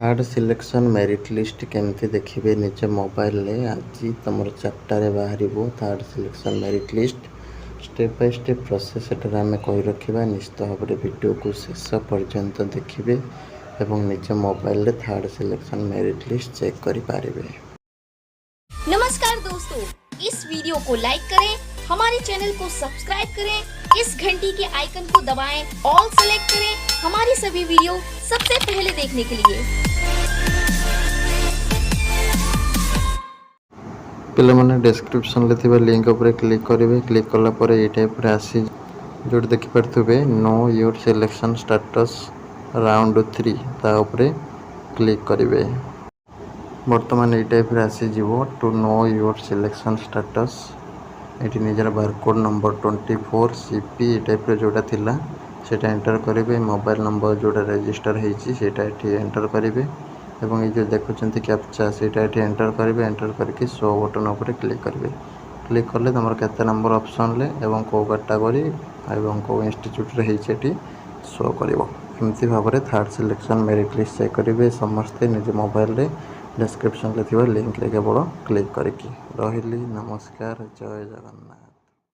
Card selection merit list केमती देखिए निज मोबाइल रे आज तुम 4टारे बाहर third selection merit list step by step process आम कही रखा निश्चित भाव में वीडियो को शेष पर्यंत देखिए एवं निज मोबाइल रे third selection merit list check करें। नमस्कार दोस्तों, इस वीडियो को लाइक करें, हमारे चैनल को सब्सक्राइब करें, इस घंटी के आइकन को दबाएं, ऑल सेलेक्ट करें हमारी सभी वीडियो सबसे पहले देखने के लिए। पे डिस्क्रिप्शन लिंक उपर क्लिक करेंगे। क्लिक कलापर ये टाइप आसी जो देखिपे know your selection status round 3 ताऊपर क्लिक करेंगे। बर्तमान ये टाइप आसीज to know your selection status ये निजर बारकोड नंबर 24 CP ये टाइप जोड़ा थिला सेटा एंटर करेंगे। मोबाइल नंबर जोड़ा रजिस्टर होटा एंटर करेंगे एवं ये जो देखुं कैप्चा सेटा एंटर करेंगे। एंटर करके शो बटन उपर क्लिक करेंगे। क्लिक कले तुम केते नंबर ऑप्शन ले एवं को कैटेगरी एवं को इंस्टीट्यूट रे शो करिवो। एमती भाव में third selection merit list check करेंगे समस्ते निज मोबाइल रे डिस्क्रिप्शन लिंक रे केवल क्लिक करके रही। नमस्कार, जय जगन्नाथ।